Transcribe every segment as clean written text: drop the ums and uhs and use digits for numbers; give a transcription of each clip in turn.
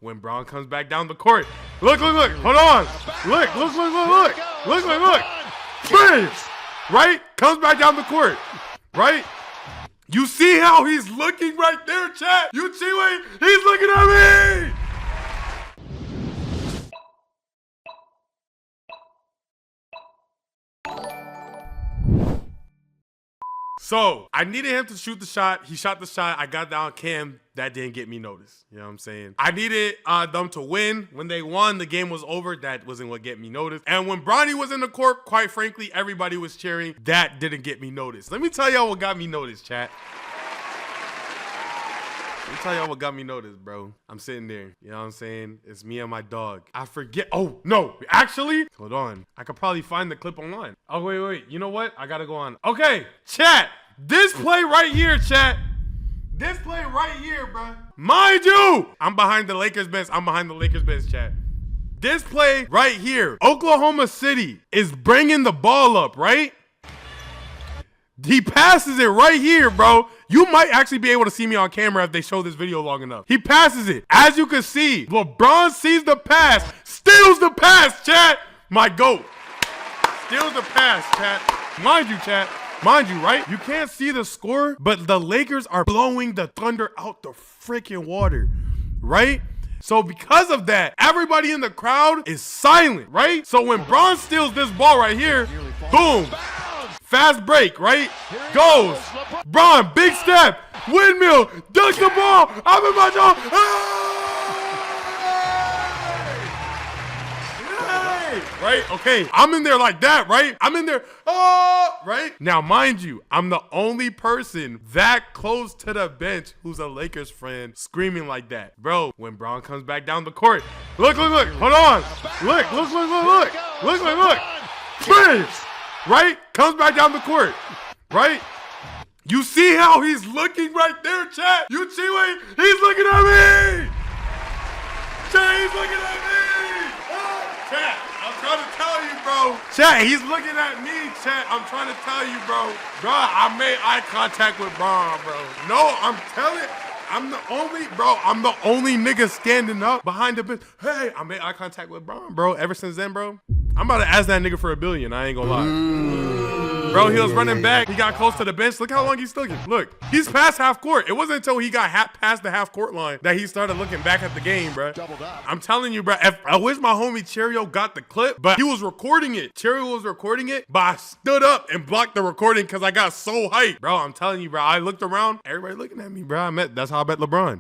when Bron comes back down the court. Look, hold on. Look. Bang! Right? Comes back down the court. Right? You see how he's looking right there, chat? You see what he's looking at me? So, I needed him to shoot the shot. He shot the shot. I got down cam. That didn't get me noticed. You know what I'm saying? I needed them to win. When they won, the game was over. That wasn't what get me noticed. And when Bronny was in the court, quite frankly, everybody was cheering. That didn't get me noticed. Let me tell y'all what got me noticed, chat. Let me tell y'all what got me noticed, bro. I'm sitting there. You know what I'm saying? It's me and my dog. I forget. Oh, no. Actually, hold on. I could probably find the clip online. Oh, wait. You know what? I gotta go on. Okay, chat. This play right here, chat. This play right here, bro. Mind you, I'm behind the Lakers bench. Chat. This play right here. Oklahoma City is bringing the ball up, right? He passes it right here, bro. You might actually be able to see me on camera if they show this video long enough. He passes it. As you can see, LeBron sees the pass, steals the pass, chat. My GOAT. Steals the pass, chat. Mind you, chat. Mind you, right? You can't see the score, but the Lakers are blowing the Thunder out the freaking water, right? So because of that, everybody in the crowd is silent, right? So when Bron steals this ball right here, boom. Fast break, right? Goes. Bron, big step. Windmill. Dunks the ball. I'm in my jaw. Hey! Right? Okay. I'm in there like that, right? I'm in there. Right? Now, mind you, I'm the only person that close to the bench who's a Lakers friend screaming like that. Bro, when Bron comes back down the court. Look. Hold on. Look. Bang! Right? Comes back down the court. Right? You see how he's looking right there, chat? You see what he's looking at me? Chat, he's looking at me. Chat, I'm trying to tell you, bro. Chat, he's looking at me, chat. I'm trying to tell you, bro. Bro, I made eye contact with Bron, bro. No, I'm telling you. I'm the only nigga standing up behind the bench. Hey, I made eye contact with Bron, bro. Ever since then, bro, I'm about to ask that nigga for $1 billion. I ain't gonna lie. Bro, he was running back. He got close to the bench. Look how long he's looking. Look, he's past half court. It wasn't until he got past the half court line that he started looking back at the game, bro. I'm telling you, bro. I wish my homie Cheerio got the clip, but he was recording it. Cheerio was recording it, but I stood up and blocked the recording because I got so hyped. Bro, I'm telling you, bro. I looked around. Everybody looking at me, bro. That's how I met LeBron.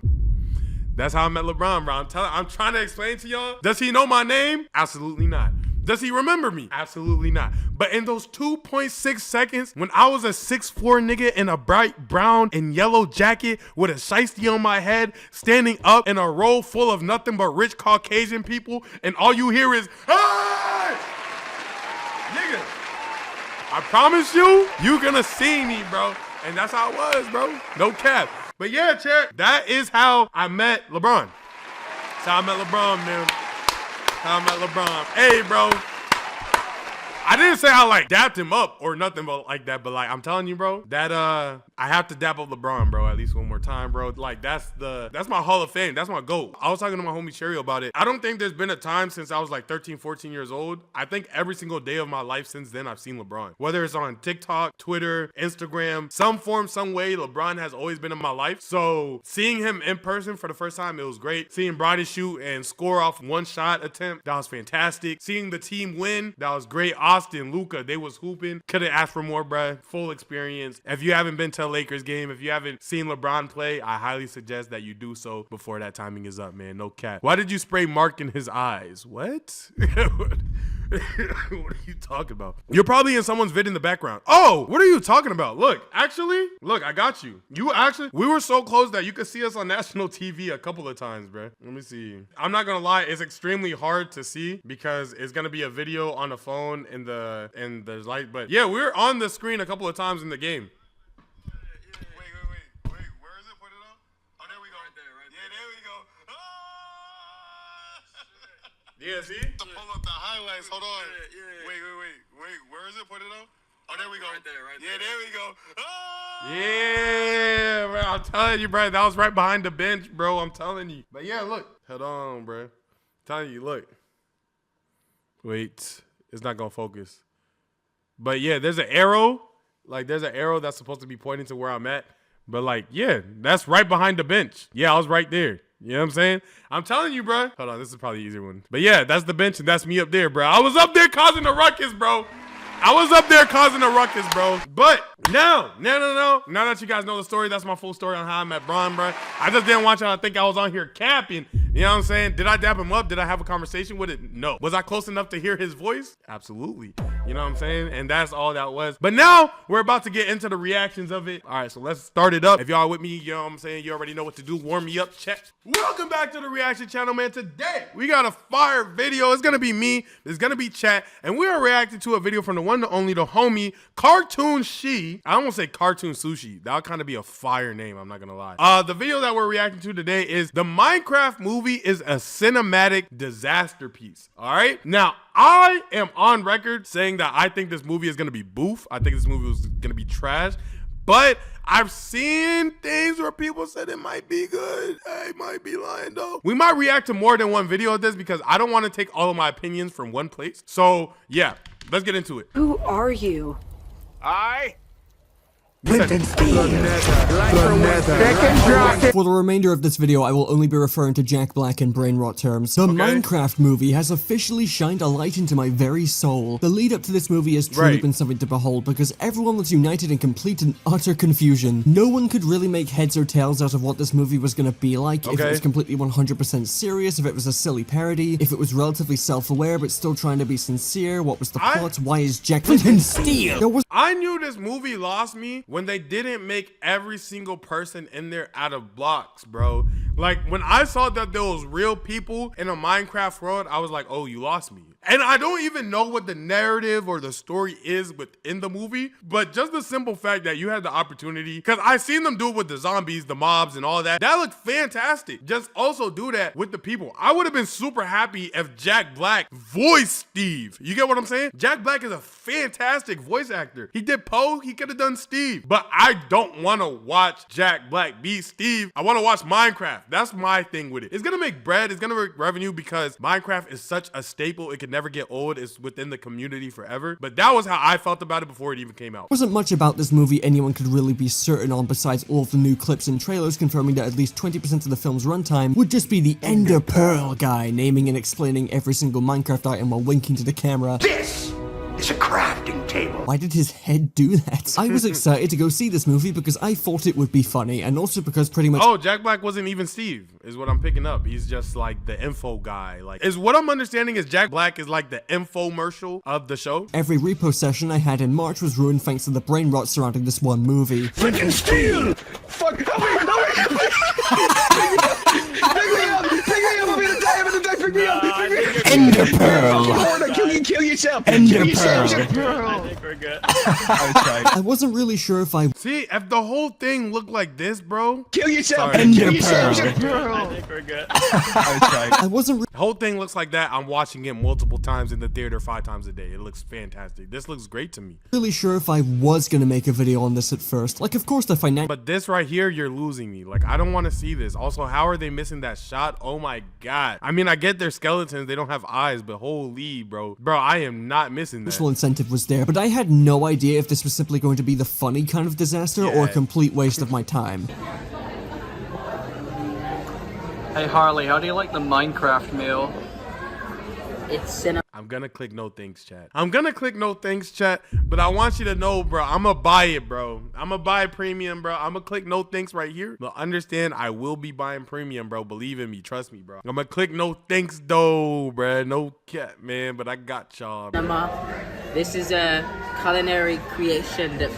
That's how I met LeBron, bro. I'm trying to explain to y'all. Does he know my name? Absolutely not. Does he remember me? Absolutely not. But in those 2.6 seconds, when I was a 6'4" nigga in a bright brown and yellow jacket with a shiesty on my head, standing up in a row full of nothing but rich Caucasian people, and all you hear is, hey! Nigga, I promise you gonna see me, bro. And that's how it was, bro. No cap. But yeah, chat, that is how I met LeBron. That's how I met LeBron, man. How I met LeBron. Hey, bro. I didn't say I like dapped him up or nothing but like that, but like I'm telling you, bro, that I have to dap up LeBron, bro, at least one more time, bro. Like that's my Hall of Fame. That's my GOAT. I was talking to my homie Cheerio about it. I don't think there's been a time since I was like 13, 14 years old. I think every single day of my life since then I've seen LeBron. Whether it's on TikTok, Twitter, Instagram, some form, some way, LeBron has always been in my life. So seeing him in person for the first time, it was great. Seeing Bronny shoot and score off one shot attempt, that was fantastic. Seeing the team win, that was great. Austin, Luka, they was hooping. Couldn't ask for more, bruh. Full experience. If you haven't been to a Lakers game, if you haven't seen LeBron play, I highly suggest that you do so before that timing is up, man. No cap. Why did you spray Mark in his eyes? What? What are you talking about? You're probably in someone's vid in the background. Oh, what are you talking about? Look, actually, look, I got you. We were so close that you could see us on national TV a couple of times, bro. Let me see. I'm not gonna lie, it's extremely hard to see because it's gonna be a video on the phone in the light. But yeah, we were on the screen a couple of times in the game. Yeah, see? To pull up the highlights. Hold on. Wait. Where is it? Put it on. Oh, there we go. Right there. Yeah, there we go. Oh! Yeah, bro. I'm telling you, bro. That was right behind the bench, bro. I'm telling you. But yeah, look. Hold on, bro. I'm telling you, look. Wait. It's not going to focus. But yeah, there's an arrow. Like, there's an arrow that's supposed to be pointing to where I'm at. But like, yeah, that's right behind the bench. Yeah, I was right there. You know what I'm saying? I'm telling you, bro. Hold on, this is probably the easier one. But yeah, that's the bench and that's me up there, bro. I was up there causing a ruckus, bro. I was up there causing a ruckus, bro. But now that you guys know the story, that's my full story on how I met Bron, bro. I just didn't want y'all to think I was on here capping. You know what I'm saying? Did I dap him up? Did I have a conversation with it? No. Was I close enough to hear his voice? Absolutely. You know what I'm saying? And that's all that was. But now we're about to get into the reactions of it. All right, so let's start it up. If y'all with me, you know what I'm saying? You already know what to do. Warm me up, chat. Welcome back to the reaction channel, man. Today, we got a fire video. It's going to be me. It's going to be chat. And we are reacting to a video from the one, the only, the homie, Cartoonshi. I don't want to say Cartoon Sushi. That would kind of be a fire name. I'm not going to lie. The video that we're reacting to today is the Minecraft movie is a cinematic disaster piece. All right. Now, I am on record saying that I think this movie is going to be boof. I think this movie was going to be trash. But I've seen things where people said it might be good. I might be lying though. We might react to more than one video of this because I don't want to take all of my opinions from one place. So yeah, let's get into it. Who are you? For the remainder of this video, I will only be referring to Jack Black in brain rot terms. The Minecraft movie has officially shined a light into my very soul. The lead up to this movie has truly been something to behold because everyone was united in complete and utter confusion. No one could really make heads or tails out of what this movie was going to be like, if it was completely 100% serious, if it was a silly parody, if it was relatively self-aware but still trying to be sincere, what was the plot, why is Jack Steel? I knew this movie lost me when they didn't make every single person in there out of blocks, bro. Like, when I saw that there was real people in a Minecraft world, I was like, oh, you lost me. And I don't even know what the narrative or the story is within the movie, but just the simple fact that you had the opportunity, because I seen them do it with the zombies, the mobs, and all that. That looked fantastic. Just also do that with the people. I would have been super happy if Jack Black voiced Steve. You get what I'm saying? Jack Black is a fantastic voice actor. He did Poe, he could have done Steve. But I don't want to watch Jack Black be Steve. I want to watch Minecraft. That's my thing with it. It's going to make bread. It's going to make revenue because Minecraft is such a staple. It can never get old. It's within the community forever. But that was how I felt about it before it even came out. Wasn't much about this movie anyone could really be certain on besides all of the new clips and trailers confirming that at least 20% of the film's runtime would just be the Ender Pearl guy naming and explaining every single Minecraft item while winking to the camera. This is a crafting table. Why did his head do that? I was excited to go see this movie because I thought it would be funny, and also because pretty much— oh, Jack Black wasn't even Steve, is what I'm picking up. He's just like the info guy. Like, is what I'm understanding is Jack Black is like the infomercial of the show. Every repo session I had in March was ruined thanks to the brain rot surrounding this one movie. Freaking steal! Fuck! Help me! Help me! Pick me up! Ender Pearl! Kill yourself! Ender Pearl! I think we're good. I wasn't really sure if I— see, if the whole thing looked like this, bro. Kill yourself! Ender I think we're good. I wasn't the whole thing looks like that. I'm watching it multiple times in the theater 5 times a day. It looks fantastic. This looks great to me. really sure if I was gonna make a video on this at first. Like, of course the financial— but this right here, you're losing me. Like, I don't want to see this. Also, how are they missing that shot? Oh my god. I mean, I get their skeletons. They don't have eyes, but holy, bro. Bro, I am not missing that. incentive was there, but I had no idea if this was simply going to be the funny kind of disaster or a complete waste of my time. Hey Harley, how do you like the Minecraft meal? It's I'm gonna click no thanks, chat. I'm gonna click no thanks, chat, but I want you to know, bro, I'm gonna buy it, bro. I'm gonna buy premium, bro. I'm gonna click no thanks right here. But understand, I will be buying premium, bro. Believe in me. Trust me, bro. I'm gonna click no thanks, though, bro. No cat, man, but I got y'all. This is a culinary creation that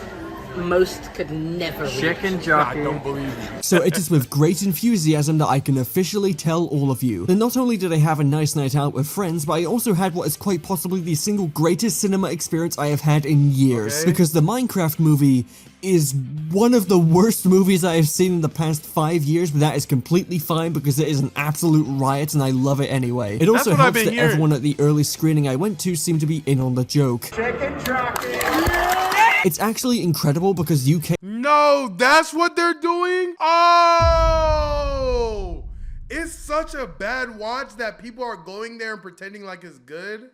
most could never reach. Chicken I jockey. don't believe you. So it is with great enthusiasm that I can officially tell all of you that not only did I have a nice night out with friends, but I also had what is quite possibly the single greatest cinema experience I have had in years. Because the Minecraft movie is one of the worst movies I have seen in the past 5 years, but that is completely fine because it is an absolute riot and I love it anyway. It also helps that everyone at the early screening I went to seemed to be in on the joke. Chicken jockey! It's actually incredible because UK— no No, that's what they're doing? Oh! It's such a bad watch that people are going there and pretending like it's good.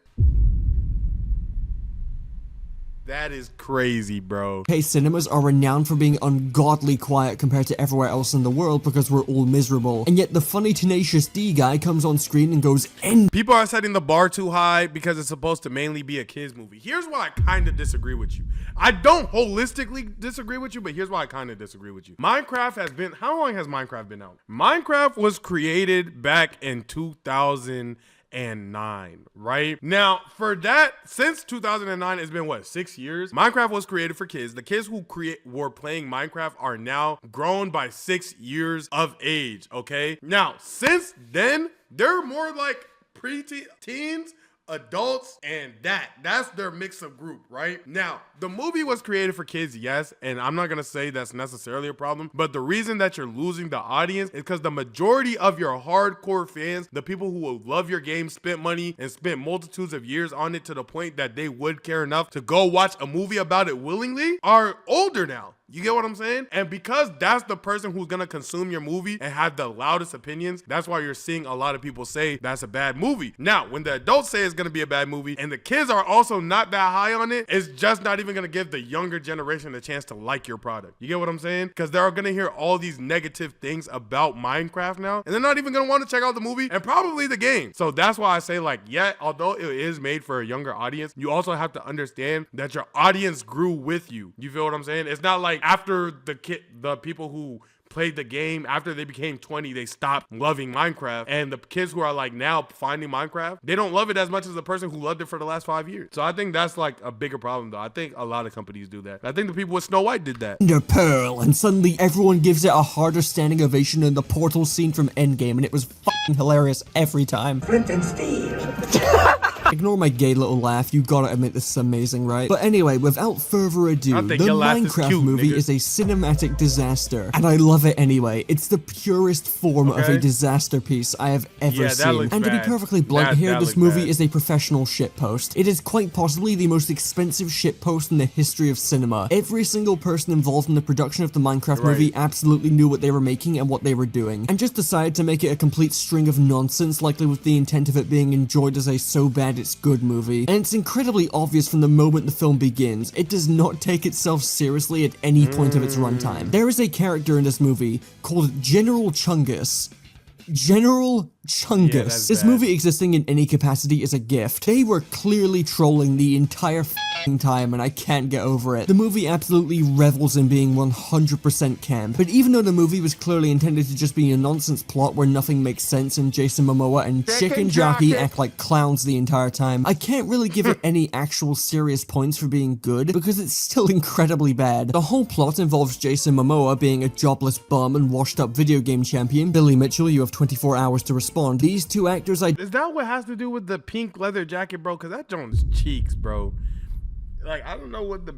That is crazy, bro. Cinemas are renowned for being ungodly quiet compared to everywhere else in the world because we're all miserable. And yet the funny Tenacious D guy comes on screen and goes People are setting the bar too high because it's supposed to mainly be a kids movie. Here's why I kind of disagree with you. I don't holistically disagree with you, but here's why I kind of disagree with you. Minecraft has been, how long has Minecraft been out? Minecraft was created back in 2009, right? Now, for that, since 2009, it's been what, 6 years? Minecraft was created for kids. The kids who were playing Minecraft are now grown by 6 years of age, okay? Now, since then, they're more like pre-teens, adults, and that's their mix of group, right? Now, the movie was created for kids, yes, and I'm not gonna say that's necessarily a problem, but the reason that you're losing the audience is because the majority of your hardcore fans, the people who will love your game, spent money and spent multitudes of years on it to the point that they would care enough to go watch a movie about it willingly, are older now. You get what I'm saying? And because that's the person who's gonna consume your movie and have the loudest opinions, that's why you're seeing a lot of people say that's a bad movie. Now, when the adults say it's gonna be a bad movie and the kids are also not that high on it, it's just not even gonna give the younger generation a chance to like your product. You get what I'm saying? Because they're gonna hear all these negative things about Minecraft now, and they're not even gonna want to check out the movie and probably the game. So that's why I say, like, yeah, although it is made for a younger audience, you also have to understand that your audience grew with you. You feel what I'm saying? It's not like after the people who played the game, after they became 20, they stopped loving Minecraft, and the kids who are like now finding Minecraft, they don't love it as much as the person who loved it for the last 5 years. So I think that's like a bigger problem, though. I think a lot of companies do that. I think the people with Snow White did that. Pearl, and suddenly everyone gives it a harder standing ovation in the portal scene from Endgame, and it was fucking hilarious every time. Flint and steel. Ignore my gay little laugh, you gotta admit this is amazing, right? But anyway, without further ado, the Minecraft movie is a cinematic disaster, and I love it anyway. It's the purest form of a disaster piece I have ever seen. And to be perfectly blunt here, this movie is a professional shitpost. It is quite possibly the most expensive shitpost in the history of cinema. Every single person involved in the production of the Minecraft movie absolutely knew what they were making and what they were doing, and just decided to make it a complete string of nonsense, likely with the intent of it being enjoyed as a so bad it's good movie. And it's incredibly obvious from the moment the film begins. It does not take itself seriously at any point of its runtime. There is a character in this movie called General Chungus. General Chungus. This movie existing in any capacity is a gift. They were clearly trolling the entire time, and I can't get over it. The movie absolutely revels in being 100% camp, but even though the movie was clearly intended to just be a nonsense plot where nothing makes sense and Jason Momoa and Chicken Jockey act like clowns the entire time, I can't really give it any actual serious points for being good because it's still incredibly bad. The whole plot involves Jason Momoa being a jobless bum and washed up video game champion. Billy Mitchell, you have 24 hours to respond. These two actors, Is that what has to do with the pink leather jacket, bro? Because that joint's cheeks, bro. Like, I don't know what the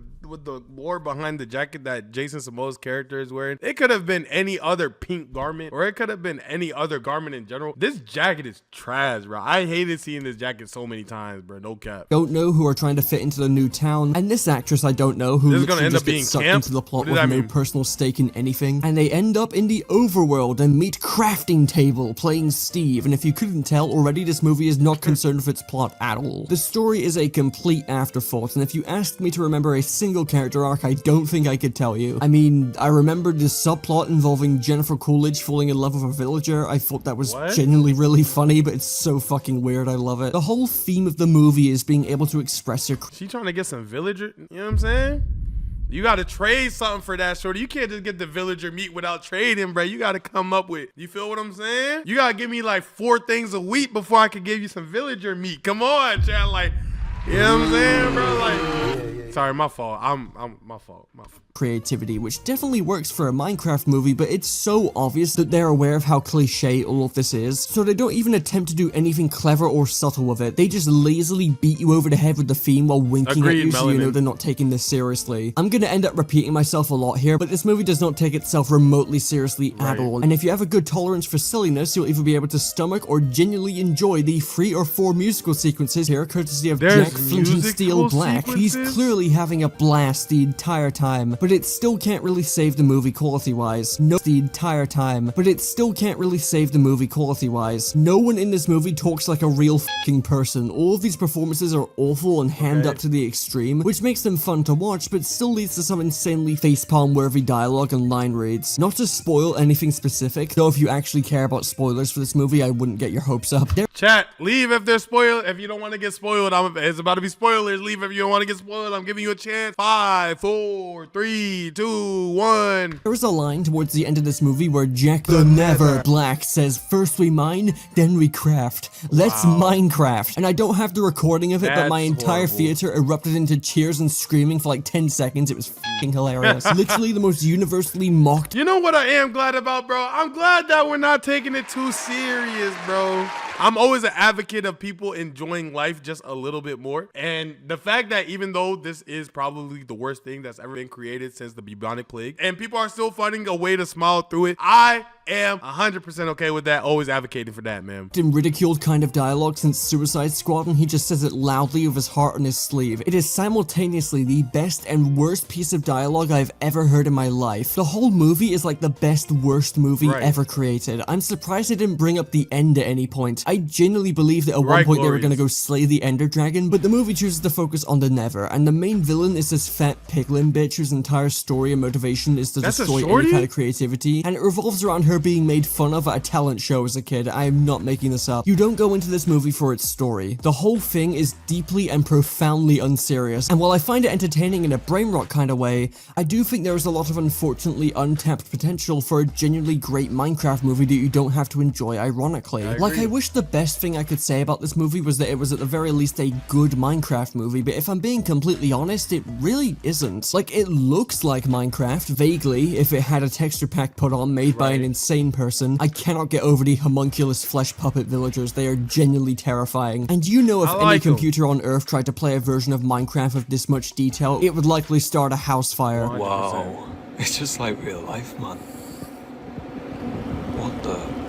lore behind the jacket that Jason Momoa's character is wearing. It could have been any other pink garment, or it could have been any other garment in general. This jacket is trash, bro. I hated seeing this jacket so many times, bro. No cap. Don't know who are trying to fit into the new town, and this actress I don't know who this is gonna end up being gets sucked camp? into the plot with no personal stake in anything, and they end up in the overworld and meet Crafting Table playing Steve. And if you couldn't tell already, this movie is not concerned with its plot at all. The story is a complete afterthought, and if you asked me to remember a single character arc, I don't think I could tell you. I mean, I remembered the subplot involving Jennifer Coolidge falling in love with a villager. I thought that was genuinely really funny, but it's so fucking weird. I love it. The whole theme of the movie is being able to express your... She trying to get some villager, you know what I'm saying? You gotta trade something for that, shorty. You can't just get the villager meat without trading, bro. You gotta come up with, you feel what I'm saying? You gotta give me like 4 things a week before I can give you some villager meat. Come on, chat, like, you know what I'm saying, bro? Like, sorry, my fault. My fault. Creativity, which definitely works for a Minecraft movie, but it's so obvious that they're aware of how cliche all of this is, so they don't even attempt to do anything clever or subtle with it. They just lazily beat you over the head with the theme while winking at you, so you know they're not taking this seriously. I'm gonna end up repeating myself a lot here, but this movie does not take itself remotely seriously at all, and if you have a good tolerance for silliness, you'll either be able to stomach or genuinely enjoy the 3 or 4 musical sequences here, courtesy of Jack Flint and Steel Black. He's clearly literally having a blast the entire time, but it still can't really save the movie quality-wise. No, the entire time, but it still can't really save the movie quality-wise. No one in this movie talks like a real fucking person. All of these performances are awful and hammed up to the extreme, which makes them fun to watch, but still leads to some insanely facepalm-worthy dialogue and line reads. Not to spoil anything specific, though if you actually care about spoilers for this movie, I wouldn't get your hopes up. Chat, leave if they're spoiled. If you don't want to get spoiled, it's about to be spoilers. Leave if you don't want to get spoiled. I'm giving you a chance. 5, 4, 3, 2, 1. There is a line towards the end of this movie where Jack the Never Black says, "First we mine, then we craft. Let's Minecraft." And I don't have the recording of it, but my entire theater erupted into cheers and screaming for like 10 seconds. It was fucking hilarious. Literally the most universally mocked. You know what I am glad about, bro? I'm glad that we're not taking it too serious, bro. I'm always an advocate of people enjoying life just a little bit more. And the fact that even though this is probably the worst thing that's ever been created since the bubonic plague, and people are still finding a way to smile through it, I am 100% okay with that. Always advocating for that, man. Ridiculed kind of dialogue since Suicide Squad, and he just says it loudly with his heart on his sleeve. It is simultaneously the best and worst piece of dialogue I've ever heard in my life. The whole movie is like the best worst movie ever created. I'm surprised they didn't bring up the end at any point. I genuinely believe that at one point they were gonna go slay the Ender Dragon, but the movie chooses to focus on the Never, and the main villain is this fat piglin bitch whose entire story and motivation is to destroy any kind of creativity, and it revolves around her being made fun of at a talent show as a kid. I am not making this up. You don't go into this movie for its story. The whole thing is deeply and profoundly unserious, and while I find it entertaining in a brain rot kind of way, I do think there is a lot of unfortunately untapped potential for a genuinely great Minecraft movie that you don't have to enjoy ironically. I wish the best thing I could say about this movie was that it was at the very least a good Minecraft movie, but if I'm being completely honest, it really isn't. Like, it looks like Minecraft, vaguely, if it had a texture pack put on made by an insane person. I cannot get over the homunculus flesh puppet villagers. They are genuinely terrifying. And you know if any computer on Earth tried to play a version of Minecraft with this much detail, it would likely start a house fire. Wow, it's just like real life, man. What the...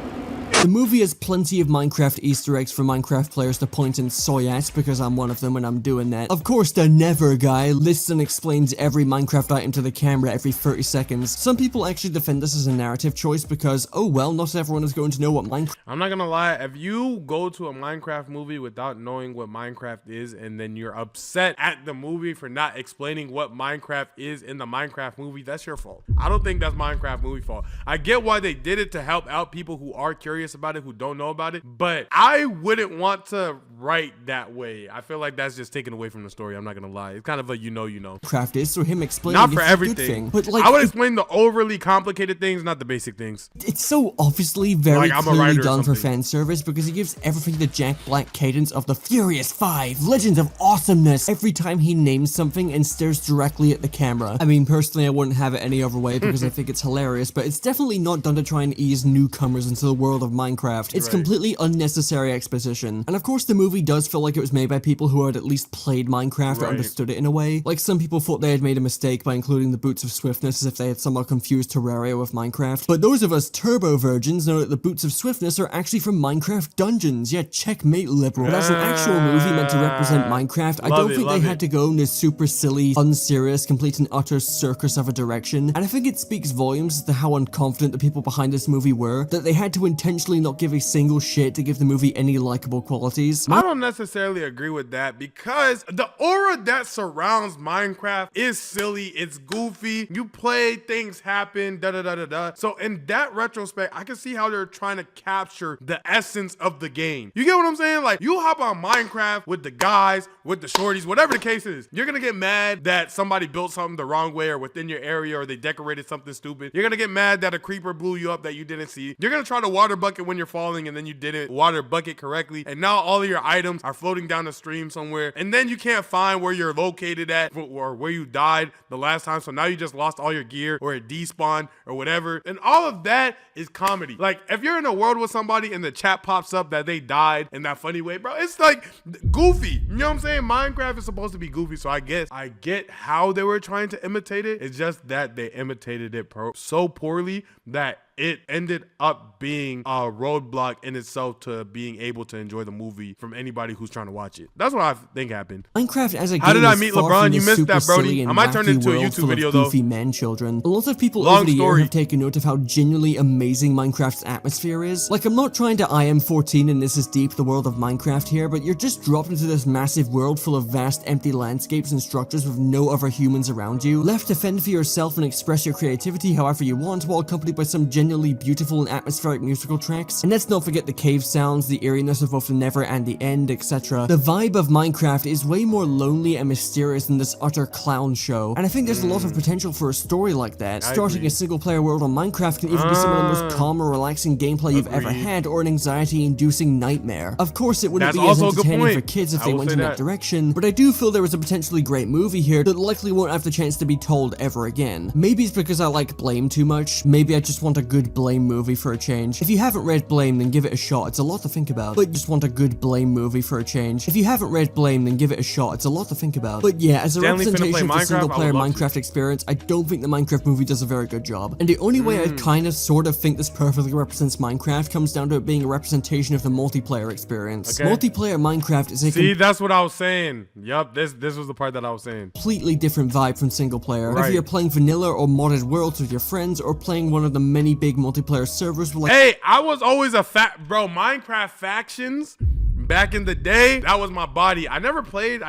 The movie has plenty of Minecraft Easter eggs for Minecraft players to point and soy at, because I'm one of them and I'm doing that. Of course, the Never guy lists and explains every Minecraft item to the camera every 30 seconds. Some people actually defend this as a narrative choice because, oh well, not everyone is going to know what Minecraft... I'm not gonna lie, if you go to a Minecraft movie without knowing what Minecraft is, and then you're upset at the movie for not explaining what Minecraft is in the Minecraft movie, that's your fault. I don't think that's Minecraft movie fault. I get why they did it to help out people who are curious about it, who don't know about it, but I wouldn't want to write that way. I feel like that's just taken away from the story. I'm not gonna lie. It's kind of a you know. Craft is, so him explaining not for it's everything, a good thing, but like I would explain the overly complicated things, not the basic things. It's so obviously very clearly done for fan service because he gives everything the Jack Black cadence of the Furious 5, Legends of Awesomeness, every time he names something and stares directly at the camera. I mean, personally, I wouldn't have it any other way because I think it's hilarious, but it's definitely not done to try and ease newcomers into the world of Minecraft. It's completely unnecessary exposition. And of course, the movie does feel like it was made by people who had at least played Minecraft or understood it in a way. Like, some people thought they had made a mistake by including the Boots of Swiftness as if they had somehow confused Terraria with Minecraft. But those of us turbo virgins know that the Boots of Swiftness are actually from Minecraft Dungeons. Yeah, checkmate, liberal. But as an actual movie meant to represent Minecraft, I don't think they had to go in this super silly, unserious, complete and utter circus of a direction. And I think it speaks volumes as to how unconfident the people behind this movie were, that they had to intentionally not give a single shit to give the movie any likable qualities. I don't necessarily agree with that because the aura that surrounds Minecraft is silly, it's goofy, you play, things happen, da-da-da-da-da. So in that retrospect, I can see how they're trying to capture the essence of the game. You get what I'm saying? Like, you hop on Minecraft with the guys, with the shorties, whatever the case is, you're gonna get mad that somebody built something the wrong way or within your area, or they decorated something stupid. You're gonna get mad that a creeper blew you up that you didn't see. You're gonna try to water bucket when you're falling and then you didn't water bucket correctly, and now all of your items are floating down the stream somewhere, and then you can't find where you're located at or where you died the last time, so now you just lost all your gear or it despawned or whatever. And all of that is comedy. Like, if you're in a world with somebody and the chat pops up that they died in that funny way, bro, it's like goofy. You know what I'm saying? Minecraft is supposed to be goofy, so I guess I get how they were trying to imitate it. It's just that they imitated it so poorly that it ended up being a roadblock in itself to being able to enjoy the movie from anybody who's trying to watch it. That's what I think happened. Minecraft as a How game did I is meet far LeBron? from You this missed super that, Brody. silly and I might turn wacky into a world YouTube full of video, though. goofy man children. A lot of people Long over the story. year have taken note of how genuinely amazing Minecraft's atmosphere is. Like, I'm not trying to IM14 and this is deep the world of Minecraft here, but you're just dropped into this massive world full of vast empty landscapes and structures with no other humans around you, left to fend for yourself and express your creativity however you want, while accompanied by some genuinely beautiful and atmospheric musical tracks. And let's not forget the cave sounds, the eeriness of both the never and the end, etc. The vibe of Minecraft is way more lonely and mysterious than this utter clown show, and I think there's a lot of potential for a story like that. Starting a single player world on Minecraft can either be some of the most calm or relaxing gameplay you've ever had, or an anxiety-inducing nightmare. Of course, it wouldn't be as entertaining for kids if they went in that direction, but I do feel there was a potentially great movie here that likely won't have the chance to be told ever again. Maybe it's because I like Blame too much. Maybe I just want a good Blame movie for a change. If you haven't read Blame, then give it a shot. It's a lot to think about. But just want a good Blame movie for a change. If you haven't read Blame, then give it a shot. It's a lot to think about. But yeah, as a representation of the single-player Minecraft experience, I don't think the Minecraft movie does a very good job. And the only way I kind of sort of think this perfectly represents Minecraft comes down to it being a representation of the multiplayer experience. Multiplayer Minecraft is a that's what I was saying. Yup, this was the part that I was saying. Completely different vibe from single player. Whether you're playing vanilla or modded worlds with your friends, or playing one of the many big multiplayer servers with like— Hey, I was always a Minecraft factions. Back in the day, that was my body. I never played,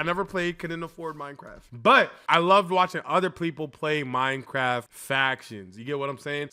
couldn't afford Minecraft. But I loved watching other people play Minecraft factions. You get what I'm saying?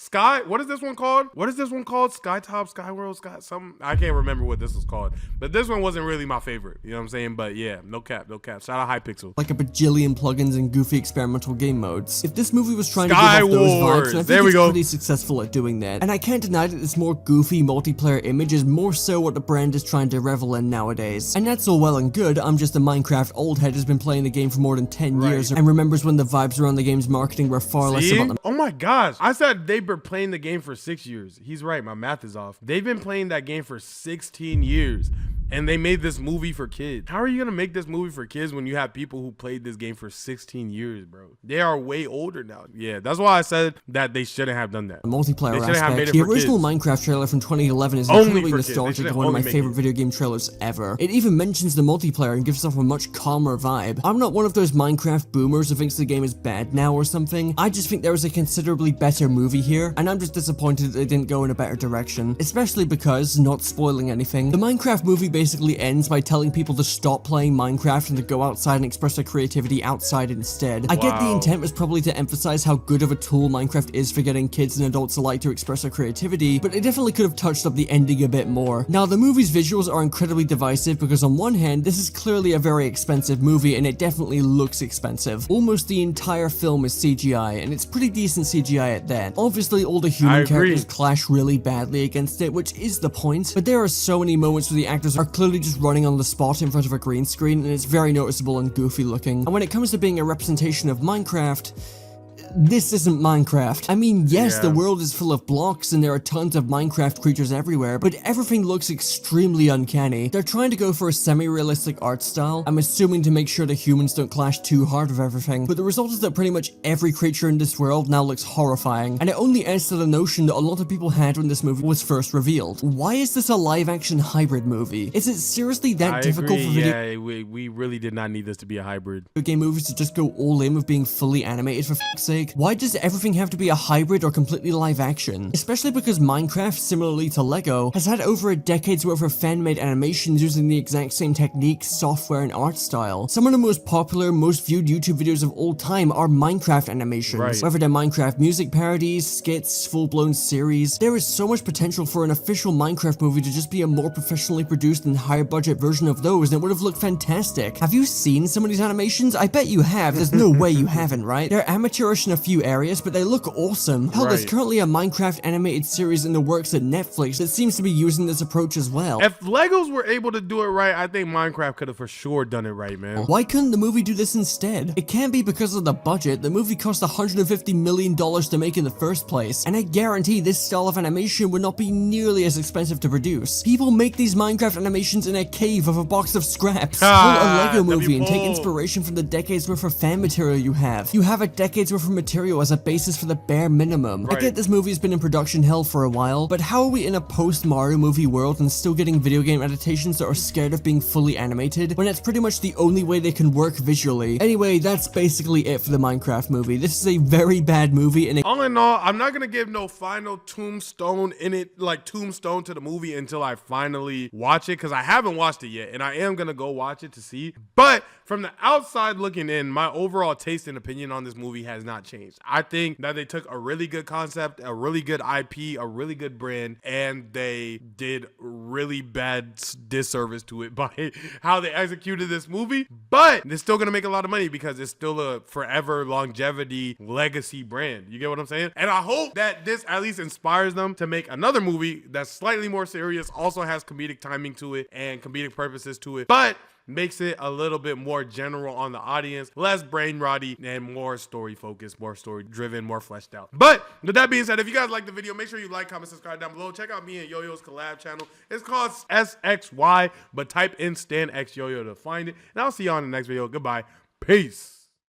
What is this one called? Skytop, Skyworld, something. I can't remember what this was called. But this one wasn't really my favorite. You know what I'm saying? But yeah, no cap. Shout out Hypixel. Like a bajillion plugins and goofy experimental game modes. If this movie was trying to give off those vibes, and I think it's pretty successful at doing that. And I can't deny that this more goofy multiplayer image is more so what the brand is trying to revel in nowadays. And that's all well and good. I'm just a Minecraft old head who's been playing the game for more than 10 years and remembers when the vibes around the game's marketing were far less about the— Oh my gosh. I said they've been playing the game for 6 years. He's right. My math is off. They've been playing that game for 16 years. And they made this movie for kids. How are you gonna make this movie for kids when you have people who played this game for 16 years, bro? They are way older now. Yeah, that's why I said that they shouldn't have done that. Multiplayer aspect. The original Minecraft trailer from 2011 is incredibly nostalgic and one of my favorite video game trailers ever. It even mentions the multiplayer and gives off a much calmer vibe. I'm not one of those Minecraft boomers who thinks the game is bad now or something. I just think there was a considerably better movie here, and I'm just disappointed that they didn't go in a better direction. Especially because, not spoiling anything, the Minecraft movie basically ends by telling people to stop playing Minecraft and to go outside and express their creativity outside instead. I get the intent was probably to emphasize how good of a tool Minecraft is for getting kids and adults alike to express their creativity, but it definitely could have touched up the ending a bit more. Now, the movie's visuals are incredibly divisive because on one hand, this is clearly a very expensive movie and it definitely looks expensive. Almost the entire film is CGI, and it's pretty decent CGI at that. Obviously, all the human characters clash really badly against it, which is the point, but there are so many moments where the actors are clearly just running on the spot in front of a green screen, and it's very noticeable and goofy looking. And when it comes to being a representation of Minecraft, this isn't Minecraft. I mean, yes, the world is full of blocks and there are tons of Minecraft creatures everywhere, but everything looks extremely uncanny. They're trying to go for a semi-realistic art style, I'm assuming to make sure the humans don't clash too hard with everything, but the result is that pretty much every creature in this world now looks horrifying, and it only adds to the notion that a lot of people had when this movie was first revealed. Why is this a live-action hybrid movie? Is it seriously that difficult for video— we really did not need this to be a hybrid game movies to just go all in with being fully animated for f***'s sake? Why does everything have to be a hybrid or completely live action? Especially because Minecraft, similarly to Lego, has had over a decade's worth of fan-made animations using the exact same techniques, software, and art style. Some of the most popular, most viewed YouTube videos of all time are Minecraft animations. Whether they're Minecraft music parodies, skits, full-blown series, there is so much potential for an official Minecraft movie to just be a more professionally produced and higher budget version of those, and it would have looked fantastic. Have you seen some of these animations? I bet you have. There's no way you haven't, right? They're amateurish in a few areas, but they look awesome. Hell, there's currently a Minecraft animated series in the works at Netflix that seems to be using this approach as well. If Legos were able to do it right, I think Minecraft could have for sure done it right, man. Why couldn't the movie do this instead? It can't be because of the budget. The movie cost $150 million to make in the first place, and I guarantee this style of animation would not be nearly as expensive to produce. People make these Minecraft animations in a cave of a box of scraps. Pull a Lego movie and take inspiration from the decades worth of fan material you have. You have a decades worth of material as a basis for the bare minimum. I get this movie has been in production hell for a while, but how are we in a post-Mario movie world and still getting video game adaptations that are scared of being fully animated when it's pretty much the only way they can work visually? Anyway, that's basically it for the Minecraft movie. This is a very bad movie, and all in all, I'm not gonna give no final tombstone in it, like tombstone to the movie until I finally watch it, because I haven't watched it yet, and I am gonna go watch it to see. But from the outside looking in, my overall taste and opinion on this movie has not changed. I think that they took a really good concept, a really good IP, a really good brand, and they did really bad disservice to it by how they executed this movie. But they're still gonna make a lot of money because it's still a forever longevity legacy brand. You get what I'm saying? And I hope that this at least inspires them to make another movie that's slightly more serious, also has comedic timing to it and comedic purposes to it, but makes it a little bit more general on the audience, less brain rotty, and more story focused, more story driven, more fleshed out. But with that being said, if you guys like the video, make sure you like, comment, subscribe down below. Check out me and Yo-Yo's collab channel. It's called SXY, but type in Stan X Yo-Yo to find it. And I'll see you on the next video. Goodbye. Peace.